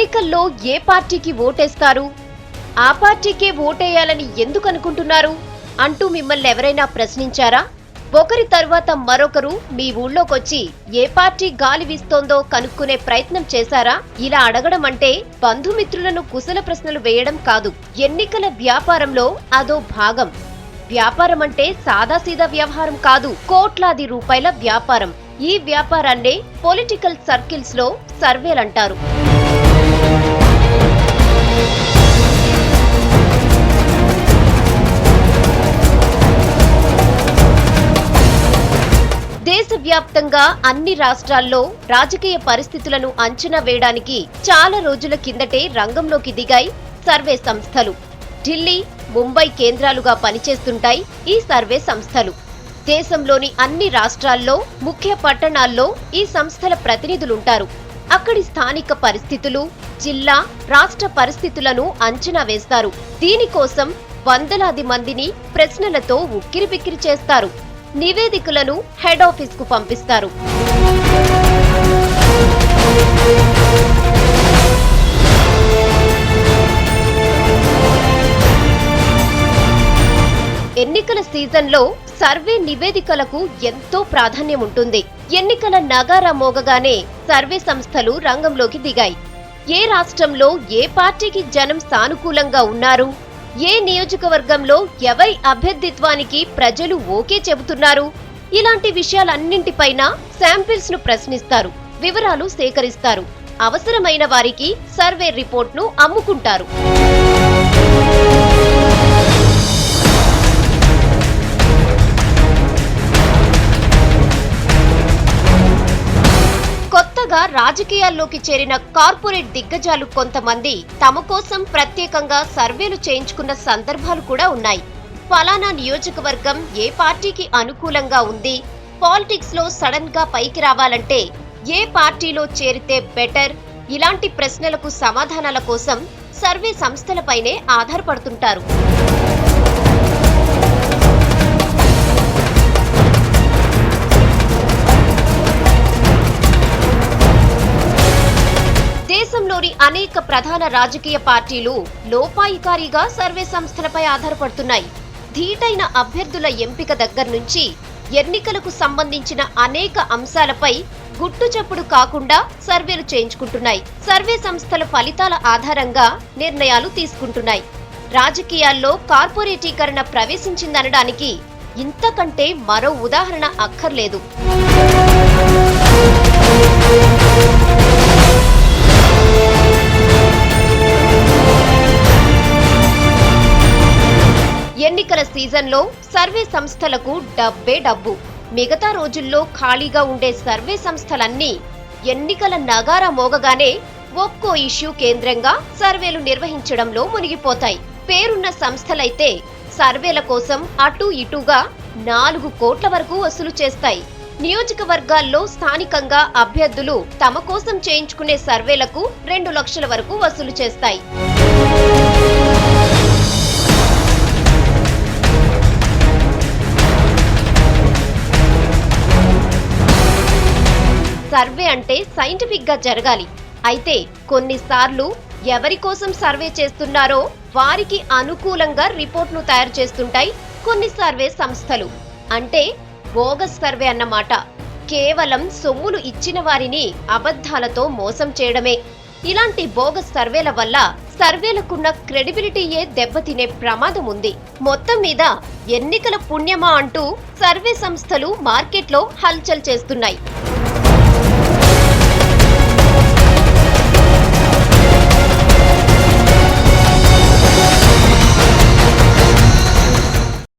ఎన్నికల్లో ఏ పార్టీకి ఓటేస్తారు, ఆ పార్టీకే ఓటేయాలని ఎందుకు అనుకుంటున్నారు అంటూ మిమ్మల్ని ఎవరైనా ప్రశ్నించారా? ఒకరి తర్వాత మరొకరు మీ ఊళ్ళోకొచ్చి ఏ పార్టీ గాలి వీస్తోందో కనుక్కునే ప్రయత్నం చేశారా? ఇలా అడగడం అంటే బంధుమిత్రులను కుశల ప్రశ్నలు వేయడం కాదు, ఎన్నికల వ్యాపారంలో అదో భాగం. వ్యాపారం అంటే సాదాసీదా వ్యవహారం కాదు, కోట్లాది రూపాయల వ్యాపారం. ఈ వ్యాపారాన్నే పొలిటికల్ సర్కిల్స్ లో సర్వేలంటారు. దేశవ్యాప్తంగా అన్ని రాష్ట్రాల్లో రాజకీయ పరిస్థితులను అంచనా వేయడానికి చాలా రోజుల కిందటే రంగంలోకి దిగాయి సర్వే సంస్థలు. ఢిల్లీ, ముంబై కేంద్రాలుగా పనిచేస్తుంటాయి ఈ సర్వే సంస్థలు. దేశంలోని అన్ని రాష్ట్రాల్లో, ముఖ్య పట్టణాల్లో ఈ సంస్థల ప్రతినిధులుంటారు. అక్కడి స్థానిక పరిస్థితులు, జిల్లా, రాష్ట్ర పరిస్థితులను అంచనా వేస్తారు. దీనికోసం వందలాది మందిని ప్రశ్నలతో ఉక్కిరిబిక్కిరి చేస్తారు. నివేదికలను హెడ్ ఆఫీస్ కు పంపిస్తారు. ఎన్నికల సీజన్లో సర్వే నివేదికలకు ఎంతో ప్రాధాన్యం ఉంటుంది. ఎన్నికల నగారా మోగగానే సర్వే సంస్థలు రంగంలోకి దిగాయి. ఏ రాష్ట్రంలో ఏ పార్టీకి జనం సానుకూలంగా ఉన్నారు, ఏ నియోజకవర్గంలో ఎవరి అభ్యర్థిత్వానికి ప్రజలు ఓకే చెబుతున్నారు, ఇలాంటి విషయాలన్నింటిపైన శాంపిల్స్ ను ప్రశ్నిస్తారు, వివరాలు సేకరిస్తారు. అవసరమైన వారికి సర్వే రిపోర్ట్ ను అమ్ముకుంటారు. కొత్తగా రాజకీయాల్లోకి చేరిన కార్పొరేట్ దిగ్గజాలు కొంతమంది తమ కోసం ప్రత్యేకంగా సర్వేలు చేయించుకున్న సందర్భాలు కూడా ఉన్నాయి. ఫలానా నియోజకవర్గం ఏ పార్టీకి అనుకూలంగా ఉంది, పాలిటిక్స్ లో సడన్ గా పైకి రావాలంటే ఏ పార్టీలో చేరితే బెటర్, ఇలాంటి ప్రశ్నలకు సమాధానాల కోసం సర్వే సంస్థలపైనే ఆధారపడుతుంటారు. దేశంలోని అనేక ప్రధాన రాజకీయ పార్టీలు లోపాయికారిగా సర్వే సంస్థలపై ఆధారపడుతున్నాయి. ధీటైన అభ్యర్థుల ఎంపిక దగ్గర నుంచి ఎన్నికలకు సంబంధించిన అనేక అంశాలపై గుట్టుచప్పుడు కాకుండా సర్వేలు చేయించుకుంటున్నాయి. సర్వే సంస్థల ఫలితాల ఆధారంగా నిర్ణయాలు తీసుకుంటున్నాయి. రాజకీయాల్లో కార్పొరేటీకరణ ప్రవేశించిందనడానికి ఇంతకంటే మరో ఉదాహరణ అక్కర్లేదు. ఎన్నికల సీజన్లో సర్వే సంస్థలకు డబ్బే డబ్బు. మిగతా రోజుల్లో ఖాళీగా ఉండే సర్వే సంస్థలన్నీ ఎన్నికల నగారా మోగగానే ఒక్కో ఇష్యూ కేంద్రంగా సర్వేలు నిర్వహించడంలో మునిగిపోతాయి. పేరున్న సంస్థలైతే సర్వేల కోసం అటూ ఇటూగా 4 కోట్ల వరకు వసూలు చేస్తాయి. నియోజకవర్గాల్లో స్థానికంగా అభ్యర్థులు తమ కోసం చేయించుకునే సర్వేలకు 2 లక్షల వరకు వసూలు చేస్తాయి. సర్వే అంటే సైంటిఫిక్ గా జరగాలి. అయితే కొన్నిసార్లు ఎవరి కోసం సర్వే చేస్తున్నారో వారికి అనుకూలంగా రిపోర్ట్ ను తయారు చేస్తుంటాయి కొన్ని సర్వే సంస్థలు. అంటే బోగస్ సర్వే అన్నమాట. కేవలం సొమ్ములు ఇచ్చిన వారిని అబద్ధాలతో మోసం చేయడమే. ఇలాంటి బోగస్ సర్వేల వల్ల సర్వేలకున్న క్రెడిబిలిటీయే దెబ్బతినే ప్రమాదం ఉంది. మొత్తం మీద ఎన్నికల పుణ్యమా అంటూ సర్వే సంస్థలు మార్కెట్లో హల్చల్ చేస్తున్నాయి.